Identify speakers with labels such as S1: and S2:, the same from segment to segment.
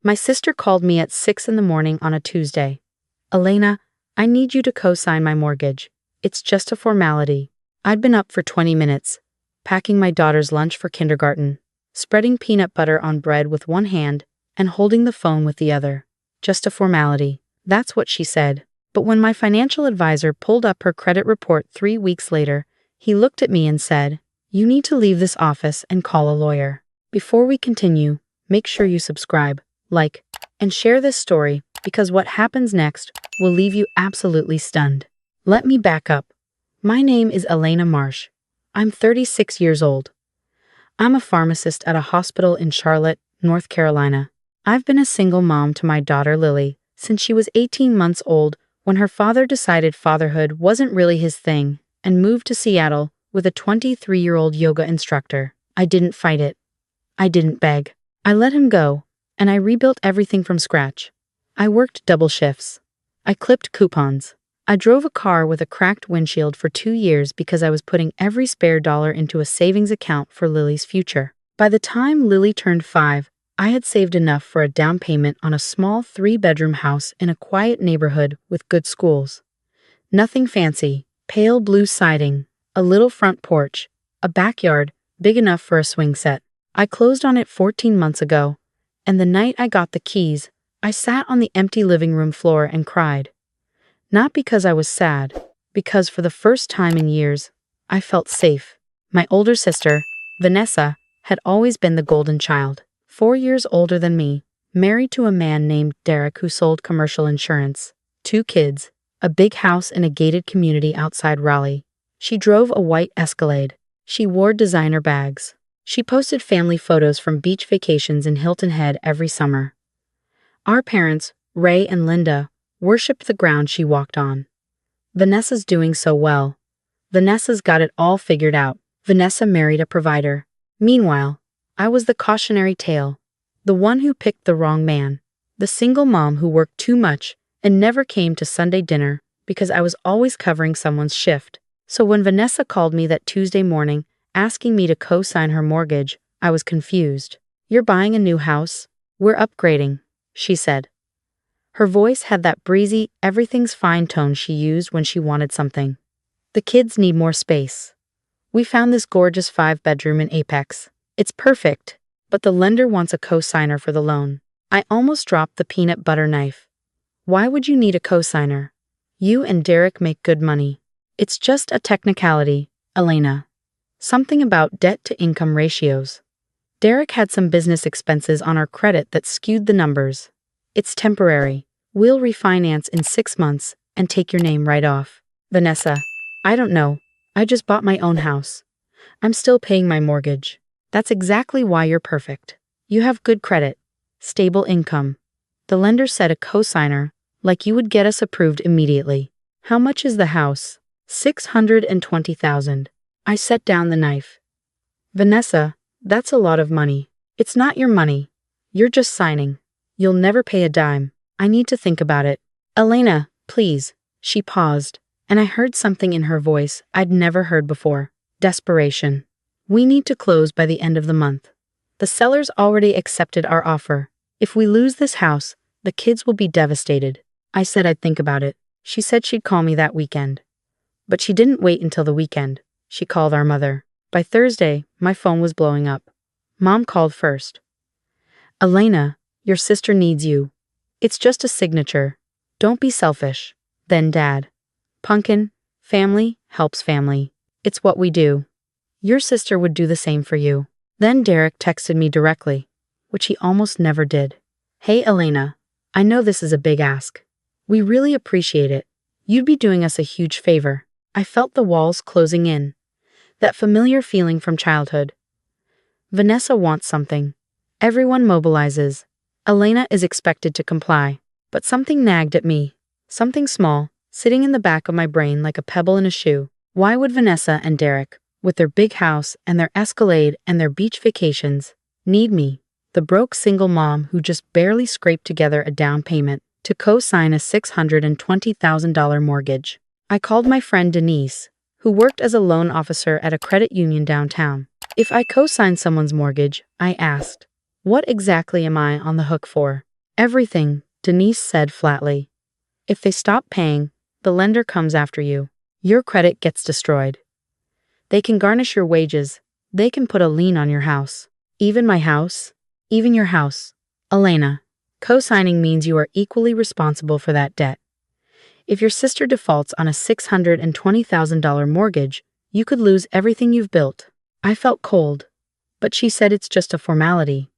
S1: My sister called me at 6 in the morning on a Tuesday. Elena, I need you to co-sign my mortgage. It's just a formality. I'd been up for 20 minutes, packing my daughter's lunch for kindergarten, spreading peanut butter on bread with one hand and holding the phone with the other. Just a formality. That's what she said. But when my financial advisor pulled up her credit report 3 weeks later, he looked at me and said, "You need to leave this office and call a lawyer." Before we continue, make sure you subscribe, like, and share this story because what happens next will leave you absolutely stunned. Let me back up. My name is Elena Marsh. I'm 36 years old. I'm a pharmacist at a hospital in Charlotte, North Carolina. I've been a single mom to my daughter Lily since she was 18 months old when her father decided fatherhood wasn't really his thing and moved to Seattle with a 23-year-old yoga instructor. I didn't fight it. I didn't beg. I let him go, and I rebuilt everything from scratch. I worked double shifts. I clipped coupons. I drove a car with a cracked windshield for 2 years because I was putting every spare dollar into a savings account for Lily's future. By the time Lily turned 5, I had saved enough for a down payment on a small 3-bedroom house in a quiet neighborhood with good schools. Nothing fancy, pale blue siding, a little front porch, a backyard big enough for a swing set. I closed on it 14 months ago, and the night I got the keys, I sat on the empty living room floor and cried. Not because I was sad, because for the first time in years, I felt safe. My older sister, Vanessa, had always been the golden child. 4 years older than me, married to a man named Derek who sold commercial insurance. 2 kids, a big house in a gated community outside Raleigh. She drove a white Escalade. She wore designer bags. She posted family photos from beach vacations in Hilton Head every summer. Our parents, Ray and Linda, worshipped the ground she walked on. Vanessa's doing so well. Vanessa's got it all figured out. Vanessa married a provider. Meanwhile, I was the cautionary tale, the one who picked the wrong man, the single mom who worked too much and never came to Sunday dinner because I was always covering someone's shift. So when Vanessa called me that Tuesday morning asking me to co-sign her mortgage, I was confused. "You're buying a new house? We're upgrading," she said. Her voice had that breezy, everything's fine tone she used when she wanted something. "The kids need more space. We found this gorgeous 5-bedroom in Apex. It's perfect, but the lender wants a co-signer for the loan." I almost dropped the peanut butter knife. "Why would you need a co-signer? You and Derek make good money." "It's just a technicality, Elena. Something about debt-to-income ratios. Derek had some business expenses on our credit that skewed the numbers. It's temporary. We'll refinance in 6 months and take your name right off." "Vanessa, I don't know. I just bought my own house. I'm still paying my mortgage." "That's exactly why you're perfect. You have good credit, stable income. The lender said a co-signer, like you would get us approved immediately." "How much is the house?" $620,000. I set down the knife. "Vanessa, that's a lot of money." "It's not your money. You're just signing. You'll never pay a dime. I need to think about it." "Elena, please." She paused, and I heard something in her voice I'd never heard before. Desperation. "We need to close by the end of the month. The sellers already accepted our offer. If we lose this house, the kids will be devastated." I said I'd think about it. She said she'd call me that weekend. But she didn't wait until the weekend. She called our mother. By Thursday, my phone was blowing up. Mom called first. "Elena, your sister needs you. It's just a signature. Don't be selfish." Then Dad. "Pumpkin, family helps family. It's what we do. Your sister would do the same for you." Then Derek texted me directly, which he almost never did. "Hey Elena, I know this is a big ask. We really appreciate it. You'd be doing us a huge favor." I felt the walls closing in. That familiar feeling from childhood. Vanessa wants something. Everyone mobilizes. Elena is expected to comply. But something nagged at me. Something small, sitting in the back of my brain like a pebble in a shoe. Why would Vanessa and Derek, with their big house and their Escalade and their beach vacations, need me, the broke single mom who just barely scraped together a down payment, to co-sign a $620,000 mortgage? I called my friend Denise, who worked as a loan officer at a credit union downtown. "If I co-sign someone's mortgage," I asked, "what exactly am I on the hook for?" Everything, Denise said flatly. If they stop paying, the lender comes after you. Your credit gets destroyed. They can garnish your wages. They can put a lien on your house. Even my house? Even your house. Elena, co-signing means you are equally responsible for that debt. If your sister defaults on a $620,000 mortgage, you could lose everything you've built. I felt cold, but she said it's just a formality.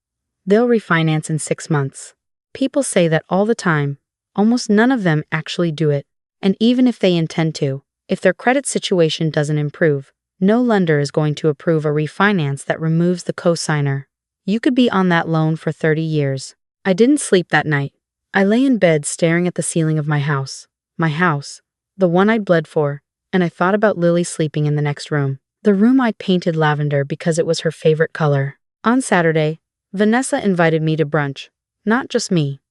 S1: They'll refinance in 6 months. People say that all the time. Almost none of them actually do it. And even if they intend to, if their credit situation doesn't improve, no lender is going to approve a refinance that removes the co-signer. You could be on that loan for 30 years. I didn't sleep that night. I lay in bed staring at the ceiling of my house. My house, the one I'd bled for, and I thought about Lily sleeping in the next room. The room I'd painted lavender because it was her favorite color. On Saturday, Vanessa invited me to brunch. Not just me.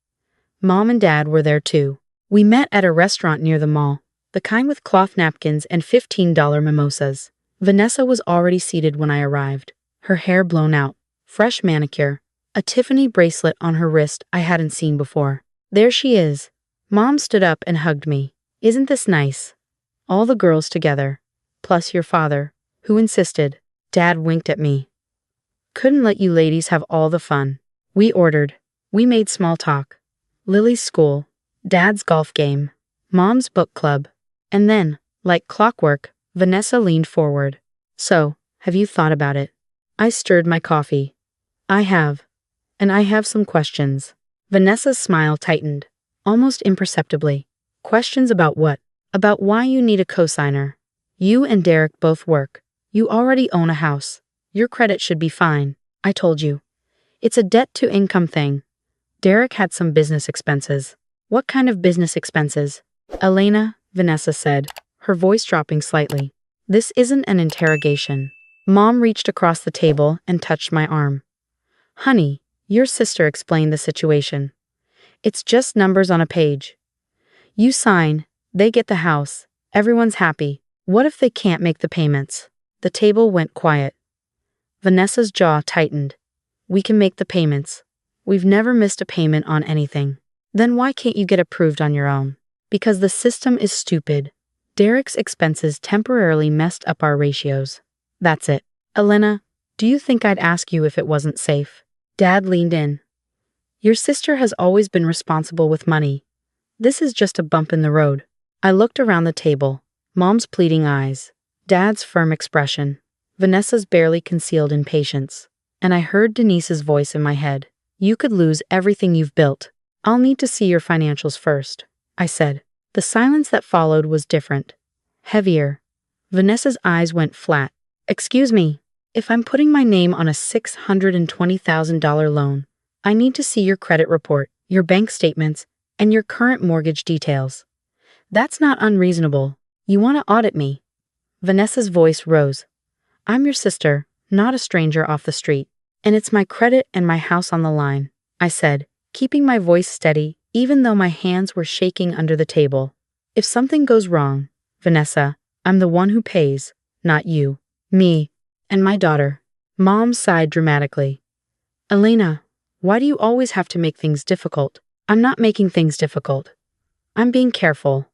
S1: Mom and Dad were there too. We met at a restaurant near the mall, the kind with cloth napkins and $15 mimosas. Vanessa was already seated when I arrived, her hair blown out, fresh manicure, a Tiffany bracelet on her wrist I hadn't seen before. There she is. Mom stood up and hugged me. Isn't this nice? All the girls together, plus your father, who insisted. Dad winked at me. Couldn't let you ladies have all the fun. We ordered. We made small talk. Lily's school, Dad's golf game, Mom's book club. And then, like clockwork, Vanessa leaned forward. So, have you thought about it? I stirred my coffee. I have. And I have some questions. Vanessa's smile tightened, almost imperceptibly. Questions about what? About why you need a cosigner. You and Derek both work. You already own a house. Your credit should be fine. I told you. It's a debt-to-income thing. Derek had some business expenses. What kind of business expenses? Elena, Vanessa said, her voice dropping slightly. This isn't an interrogation. Mom reached across the table and touched my arm. Honey, your sister explained the situation. It's just numbers on a page. You sign, they get the house, everyone's happy. What if they can't make the payments? The table went quiet. Vanessa's jaw tightened. We can make the payments. We've never missed a payment on anything. Then why can't you get approved on your own? Because the system is stupid. Derek's expenses temporarily messed up our ratios. That's it. Elena, do you think I'd ask you if it wasn't safe? Dad leaned in. Your sister has always been responsible with money. This is just a bump in the road. I looked around the table. Mom's pleading eyes. Dad's firm expression. Vanessa's barely concealed impatience. And I heard Denise's voice in my head. You could lose everything you've built. I'll need to see your financials first, I said. The silence that followed was different. Heavier. Vanessa's eyes went flat. Excuse me. If I'm putting my name on a $620,000 loan, I need to see your credit report, your bank statements, and your current mortgage details. That's not unreasonable. You want to audit me? Vanessa's voice rose. I'm your sister, not a stranger off the street. And it's my credit and my house on the line, I said, keeping my voice steady, even though my hands were shaking under the table. If something goes wrong, Vanessa, I'm the one who pays, not you, me, and my daughter. Mom sighed dramatically. Elena, why do you always have to make things difficult? I'm not making things difficult. I'm being careful.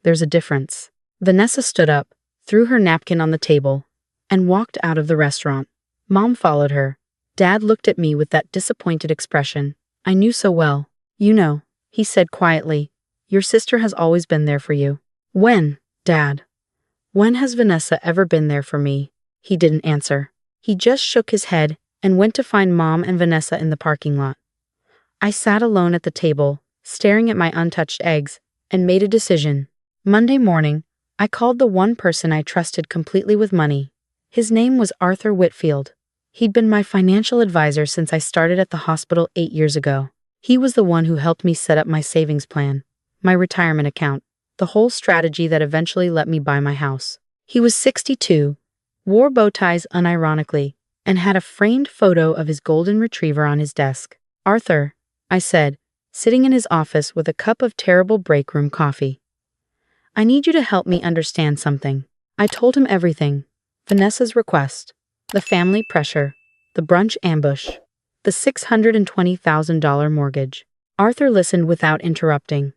S1: There's a difference. Vanessa stood up, threw her napkin on the table, and walked out of the restaurant. Mom followed her. Dad looked at me with that disappointed expression I knew so well. You know, he said quietly, your sister has always been there for you. When, Dad? When has Vanessa ever been there for me? He didn't answer. He just shook his head and went to find Mom and Vanessa in the parking lot. I sat alone at the table, staring at my untouched eggs, and made a decision. Monday morning, I called the one person I trusted completely with money. His name was Arthur Whitfield. He'd been my financial advisor since I started at the hospital 8 years ago. He was the one who helped me set up my savings plan, my retirement account, the whole strategy that eventually let me buy my house. He was 62, wore bow ties unironically, and had a framed photo of his golden retriever on his desk. Arthur, I said, sitting in his office with a cup of terrible break room coffee. I need you to help me understand something. I told him everything. Vanessa's request, the family pressure, the brunch ambush, the $620,000 mortgage. Arthur listened without interrupting.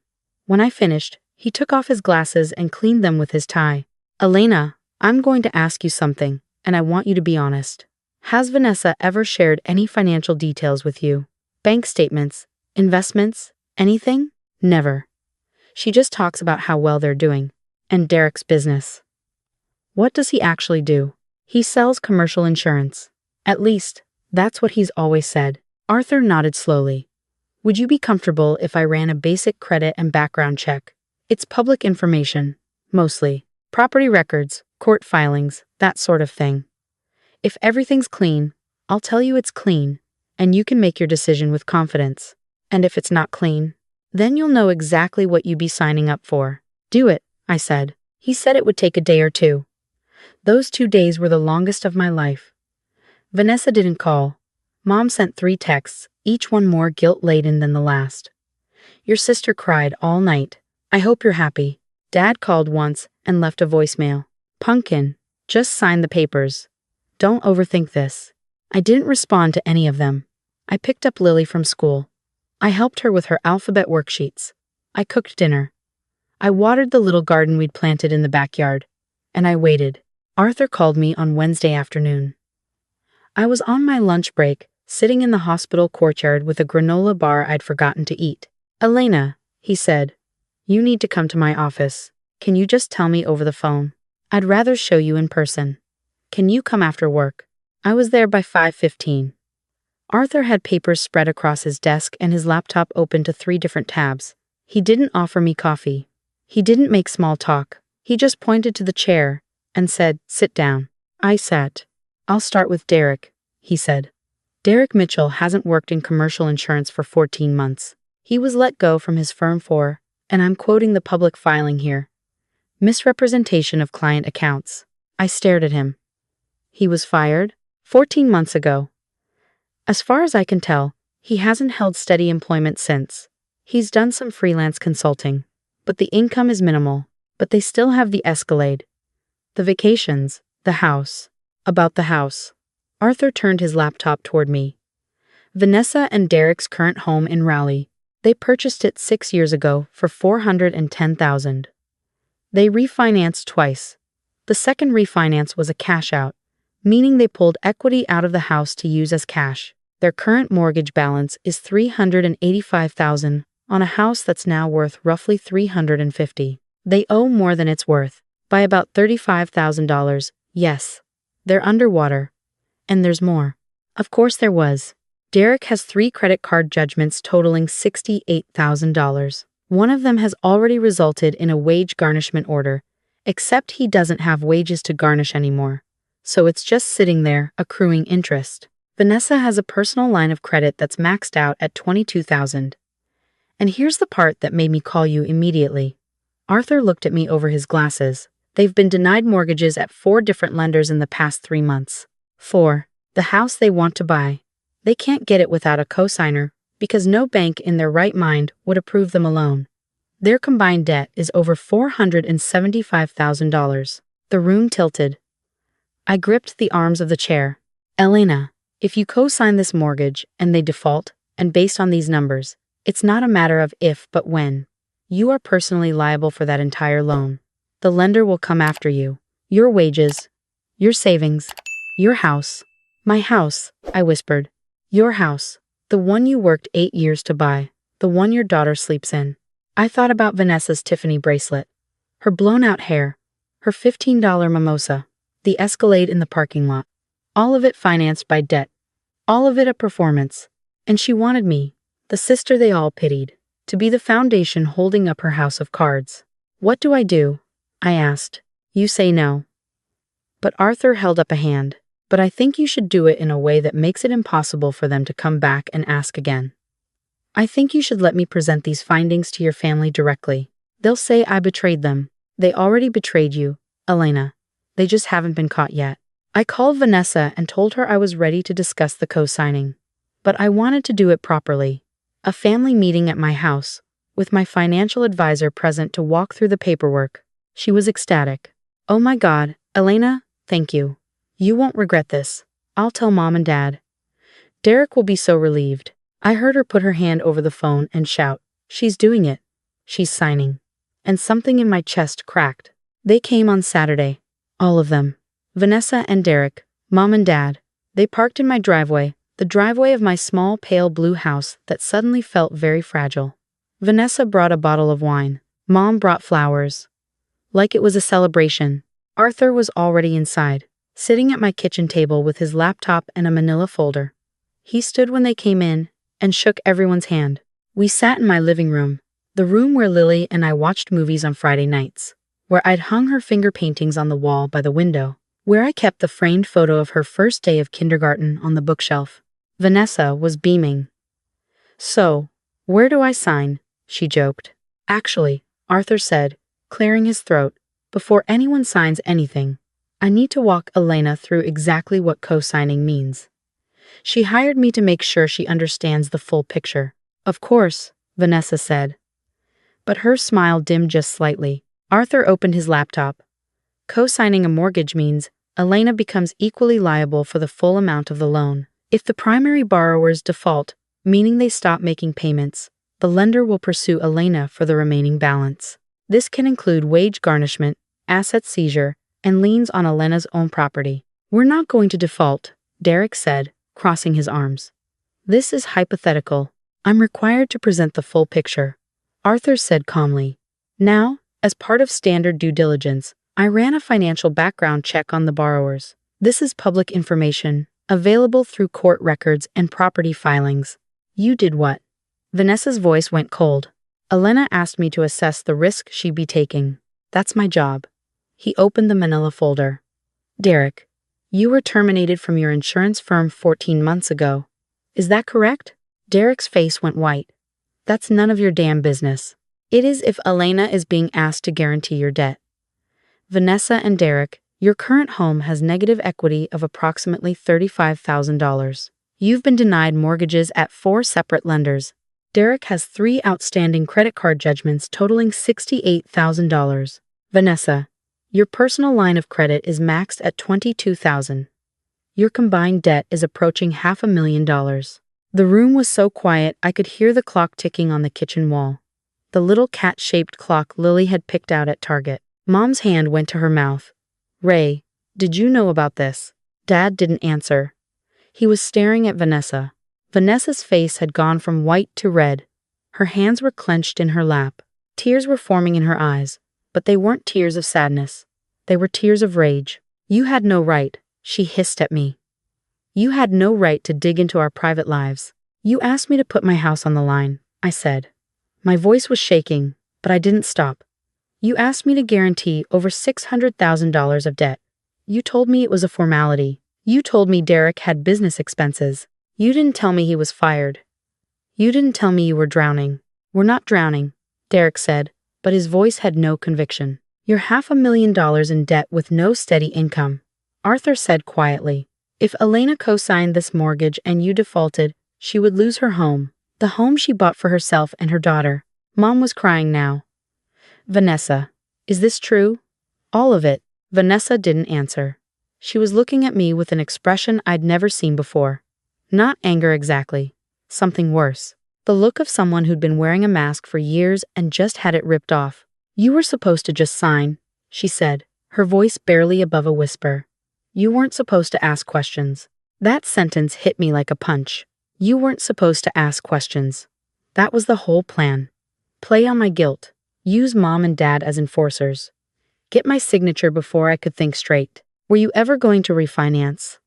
S1: When I finished, he took off his glasses and cleaned them with his tie. Elena, I'm going to ask you something, and I want you to be honest. Has Vanessa ever shared any financial details with you? Bank statements, investments, anything? Never. She just talks about how well they're doing. And Derek's business. What does he actually do? He sells commercial insurance. At least, that's what he's always said. Arthur nodded slowly. Would you be comfortable if I ran a basic credit and background check? It's public information, mostly. Property records, court filings, that sort of thing. If everything's clean, I'll tell you it's clean, and you can make your decision with confidence. And if it's not clean, then you'll know exactly what you'd be signing up for. Do it, I said. He said it would take a day or two. Those 2 days were the longest of my life. Vanessa didn't call. Mom sent 3 texts, each one more guilt-laden than the last. Your sister cried all night. I hope you're happy. Dad called once and left a voicemail. Pumpkin, just sign the papers. Don't overthink this. I didn't respond to any of them. I picked up Lily from school. I helped her with her alphabet worksheets. I cooked dinner. I watered the little garden we'd planted in the backyard. And I waited. Arthur called me on Wednesday afternoon. I was on my lunch break, sitting in the hospital courtyard with a granola bar I'd forgotten to eat. Elena, he said, you need to come to my office. Can you just tell me over the phone? I'd rather show you in person. Can you come after work? I was there by 5:15. Arthur had papers spread across his desk and his laptop open to 3 different tabs. He didn't offer me coffee. He didn't make small talk. He just pointed to the chair and said, sit down. I sat. I'll start with Derek, he said. Derek Mitchell hasn't worked in commercial insurance for 14 months. He was let go from his firm for, and I'm quoting the public filing here, misrepresentation of client accounts. I stared at him. He was fired 14 months ago. As far as I can tell, he hasn't held steady employment since. He's done some freelance consulting, but the income is minimal. But they still have the Escalade, the vacations, the house. About the house. Arthur turned his laptop toward me. Vanessa and Derek's current home in Raleigh. They purchased it 6 years ago for $410,000. They refinanced twice. The second refinance was a cash out, meaning they pulled equity out of the house to use as cash. Their current mortgage balance is $385,000 on a house that's now worth roughly $350,000. They owe more than it's worth, by about $35,000, yes. They're underwater. And there's more. Of course there was. Derek has 3 credit card judgments totaling $68,000. One of them has already resulted in a wage garnishment order, except he doesn't have wages to garnish anymore. So it's just sitting there, accruing interest. Vanessa has a personal line of credit that's maxed out at $22,000. And here's the part that made me call you immediately. Arthur looked at me over his glasses. They've been denied mortgages at 4 different lenders in the past 3 months. 4. The house they want to buy. They can't get it without a cosigner, because no bank in their right mind would approve them alone. Their combined debt is over $475,000. The room tilted. I gripped the arms of the chair. Elena, if you co-sign this mortgage and they default, and based on these numbers, it's not a matter of if but when. You are personally liable for that entire loan. The lender will come after you. Your wages, your savings, your house. My house, I whispered. Your house. The one you worked 8 years to buy. The one your daughter sleeps in. I thought about Vanessa's Tiffany bracelet. Her blown-out hair. Her $15 mimosa. The Escalade in the parking lot. All of it financed by debt. All of it a performance. And she wanted me, the sister they all pitied, to be the foundation holding up her house of cards. What do? I asked. You say no. But Arthur held up a hand. But I think you should do it in a way that makes it impossible for them to come back and ask again. I think you should let me present these findings to your family directly. They'll say I betrayed them. They already betrayed you, Elena. They just haven't been caught yet. I called Vanessa and told her I was ready to discuss the co-signing. But I wanted to do it properly. A family meeting at my house, with my financial advisor present to walk through the paperwork. She was ecstatic. Oh my God, Elena, thank you. You won't regret this. I'll tell Mom and Dad. Derek will be so relieved. I heard her put her hand over the phone and shout, "She's doing it. She's signing." And something in my chest cracked. They came on Saturday. All of them. Vanessa and Derek, Mom and Dad. They parked in my driveway, the driveway of my small pale blue house that suddenly felt very fragile. Vanessa brought a bottle of wine. Mom brought flowers. Like it was a celebration. Arthur was already inside, sitting at my kitchen table with his laptop and a manila folder. He stood when they came in and shook everyone's hand. We sat in my living room, the room where Lily and I watched movies on Friday nights, where I'd hung her finger paintings on the wall by the window, where I kept the framed photo of her first day of kindergarten on the bookshelf. Vanessa was beaming. "So, where do I sign?" she joked. "Actually," Arthur said, clearing his throat, "before anyone signs anything, I need to walk Elena through exactly what co-signing means. She hired me to make sure she understands the full picture." "Of course," Vanessa said. But her smile dimmed just slightly. Arthur opened his laptop. Co-signing a mortgage means Elena becomes equally liable for the full amount of the loan. If the primary borrowers default, meaning they stop making payments, the lender will pursue Elena for the remaining balance. This can include wage garnishment, asset seizure, and liens on Elena's own property. "We're not going to default," Derek said, crossing his arms. "This is hypothetical. I'm required to present the full picture," Arthur said calmly. "Now, as part of standard due diligence, I ran a financial background check on the borrowers. This is public information, available through court records and property filings." "You did what?" Vanessa's voice went cold. "Elena asked me to assess the risk she'd be taking. That's my job." He opened the manila folder. "Derek, you were terminated from your insurance firm 14 months ago. Is that correct?" Derek's face went white. "That's none of your damn business. It is if Elena is being asked to guarantee your debt." "Vanessa and Derek, your current home has negative equity of approximately $35,000. You've been denied mortgages at 4 separate lenders. Derek has 3 outstanding credit card judgments totaling $68,000. Vanessa, your personal line of credit is maxed at $22,000. Your combined debt is approaching $500,000. The room was so quiet I could hear the clock ticking on the kitchen wall. The little cat-shaped clock Lily had picked out at Target. Mom's hand went to her mouth. "Ray, did you know about this?" Dad didn't answer. He was staring at Vanessa. Vanessa's face had gone from white to red. Her hands were clenched in her lap. Tears were forming in her eyes, but they weren't tears of sadness. They were tears of rage. "You had no right," she hissed at me. "You had no right to dig into our private lives." "You asked me to put my house on the line," I said. My voice was shaking, but I didn't stop. "You asked me to guarantee over $600,000 of debt. You told me it was a formality. You told me Derek had business expenses. You didn't tell me he was fired. You didn't tell me you were drowning." "We're not drowning," Derek said, but his voice had no conviction. "You're $500,000 in debt with no steady income," Arthur said quietly. "If Elena co-signed this mortgage and you defaulted, she would lose her home, the home she bought for herself and her daughter." Mom was crying now. "Vanessa, is this true?" "All of it." Vanessa didn't answer. She was looking at me with an expression I'd never seen before. Not anger exactly. Something worse. The look of someone who'd been wearing a mask for years and just had it ripped off. "You were supposed to just sign," she said, her voice barely above a whisper. "You weren't supposed to ask questions." That sentence hit me like a punch. You weren't supposed to ask questions. That was the whole plan. Play on my guilt. Use Mom and Dad as enforcers. Get my signature before I could think straight. "Were you ever going to refinance?"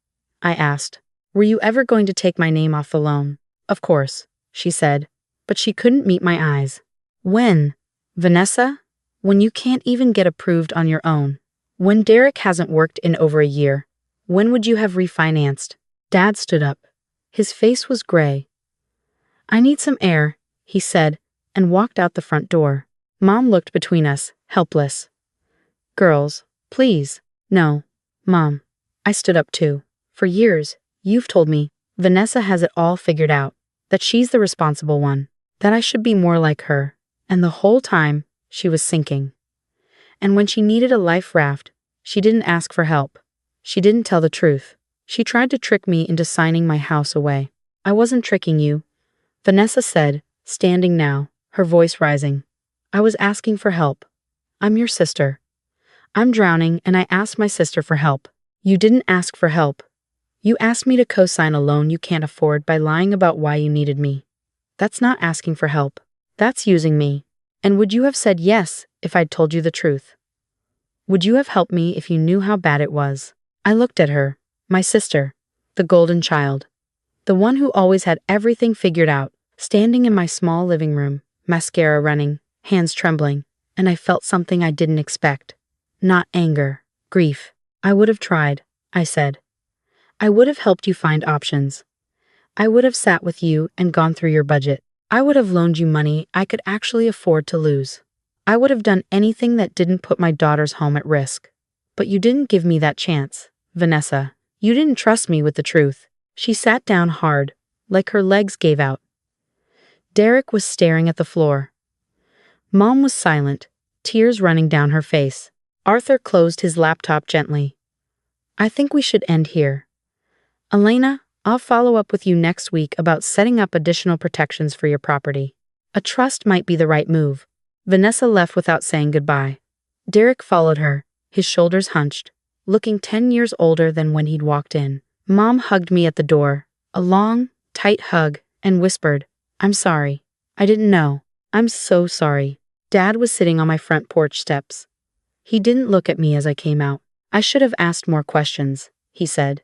S1: I asked. "Were you ever going to take my name off the loan?" "Of course," she said, but she couldn't meet my eyes. "When?" "Vanessa? When you can't even get approved on your own. When Derek hasn't worked in over a year. When would you have refinanced?" Dad stood up. His face was gray. "I need some air," he said, and walked out the front door. Mom looked between us, helpless. "Girls, please." "No, Mom." I stood up too. "For years, you've told me Vanessa has it all figured out, that she's the responsible one, that I should be more like her, and the whole time, she was sinking. And when she needed a life raft, she didn't ask for help. She didn't tell the truth. She tried to trick me into signing my house away." "I wasn't tricking you," Vanessa said, standing now, her voice rising. I was asking for help. I'm your sister. I'm drowning and I asked my sister for help. You didn't ask for help. You asked me to co-sign a loan you can't afford by lying about why you needed me. That's not asking for help. That's using me. And would you have said yes if I'd told you the truth? Would you have helped me if you knew how bad it was? I looked at her, my sister, the golden child, the one who always had everything figured out, standing in my small living room, mascara running, hands trembling, and I felt something I didn't expect. Not anger, grief. I would have tried, I said. I would have helped you find options. I would have sat with you and gone through your budget. I would have loaned you money I could actually afford to lose. I would have done anything that didn't put my daughter's home at risk. But you didn't give me that chance, Vanessa. You didn't trust me with the truth. She sat down hard, like her legs gave out. Derek was staring at the floor. Mom was silent, tears running down her face. Arthur closed his laptop gently. I think we should end here. Elena, I'll follow up with you next week about setting up additional protections for your property. A trust might be the right move. Vanessa left without saying goodbye. Derek followed her, his shoulders hunched, looking 10 years older than when he'd walked in. Mom hugged me at the door, a long, tight hug, and whispered, I'm sorry. I didn't know. I'm so sorry. Dad was sitting on my front porch steps. He didn't look at me as I came out. I should have asked more questions, he said.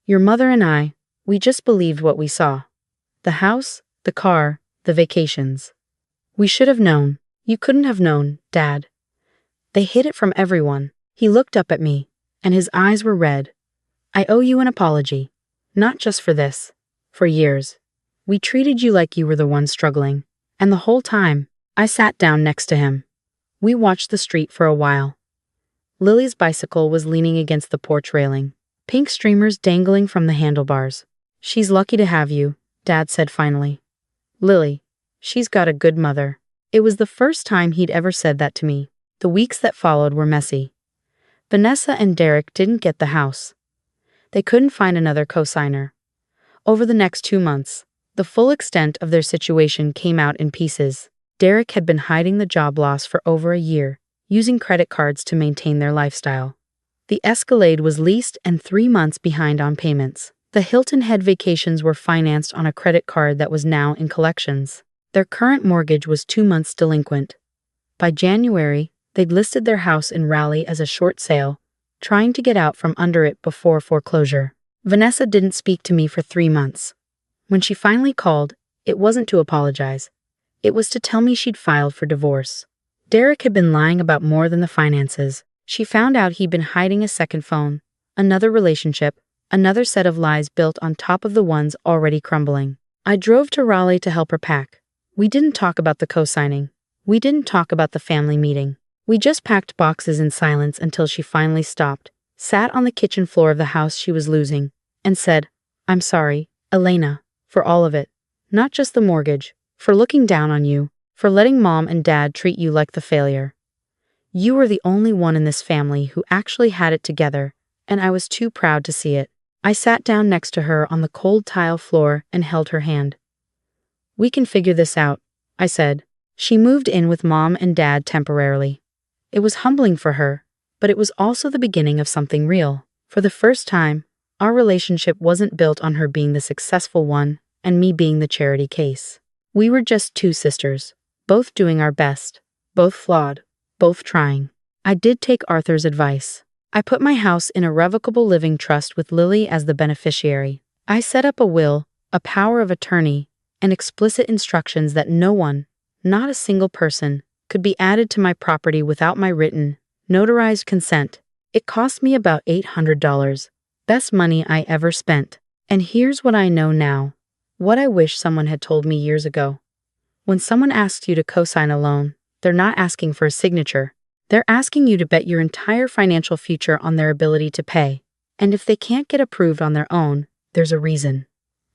S1: Your mother and I, we just believed what we saw. The house, the car, the vacations. We should have known. You couldn't have known, Dad. They hid it from everyone. He looked up at me, and his eyes were red. I owe you an apology. Not just for this. For years. We treated you like you were the one struggling. And the whole time, I sat down next to him. We watched the street for a while. Lily's bicycle was leaning against the porch railing, pink streamers dangling from the handlebars. She's lucky to have you, Dad said finally. Lily, she's got a good mother. It was the first time he'd ever said that to me. The weeks that followed were messy. Vanessa and Derek didn't get the house. They couldn't find another co-signer. Over the next 2 months, the full extent of their situation came out in pieces. Derek had been hiding the job loss for over a year, using credit cards to maintain their lifestyle. The Escalade was leased and 3 months behind on payments. The Hilton Head vacations were financed on a credit card that was now in collections. Their current mortgage was 2 months delinquent. By January, they'd listed their house in Raleigh as a short sale, trying to get out from under it before foreclosure. Vanessa didn't speak to me for 3 months. When she finally called, it wasn't to apologize. It was to tell me she'd filed for divorce. Derek had been lying about more than the finances. She found out he'd been hiding a second phone, another relationship, another set of lies built on top of the ones already crumbling. I drove to Raleigh to help her pack. We didn't talk about the co-signing. We didn't talk about the family meeting. We just packed boxes in silence until she finally stopped, sat on the kitchen floor of the house she was losing, and said, I'm sorry, Elena, for all of it. Not just the mortgage, for looking down on you, for letting Mom and Dad treat you like the failure. You were the only one in this family who actually had it together, and I was too proud to see it. I sat down next to her on the cold tile floor and held her hand. We can figure this out, I said. She moved in with Mom and Dad temporarily. It was humbling for her, but it was also the beginning of something real. For the first time, our relationship wasn't built on her being the successful one and me being the charity case. We were just two sisters, both doing our best, both flawed, both trying. I did take Arthur's advice. I put my house in a revocable living trust with Lily as the beneficiary. I set up a will, a power of attorney, and explicit instructions that no one, not a single person, could be added to my property without my written, notarized consent. It cost me about $800, best money I ever spent. And here's what I know now, what I wish someone had told me years ago. When someone asks you to co-sign a loan, they're not asking for a signature. They're asking you to bet your entire financial future on their ability to pay. And if they can't get approved on their own, there's a reason.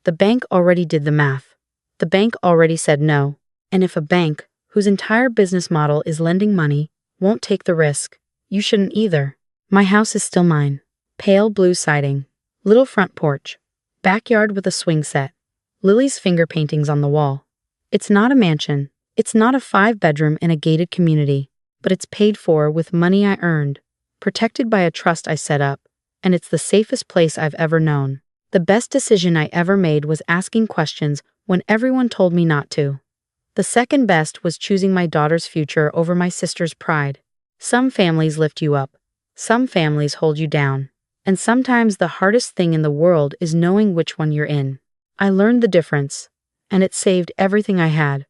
S1: The bank already did the math. The bank already said no. And if a bank, whose entire business model is lending money, won't take the risk, you shouldn't either. My house is still mine. Pale blue siding, little front porch, backyard with a swing set, Lily's finger paintings on the wall. It's not a mansion. It's not a 5-bedroom in a gated community, but it's paid for with money I earned, protected by a trust I set up, and it's the safest place I've ever known. The best decision I ever made was asking questions when everyone told me not to. The second best was choosing my daughter's future over my sister's pride. Some families lift you up. Some families hold you down. And sometimes the hardest thing in the world is knowing which one you're in. I learned the difference, and it saved everything I had.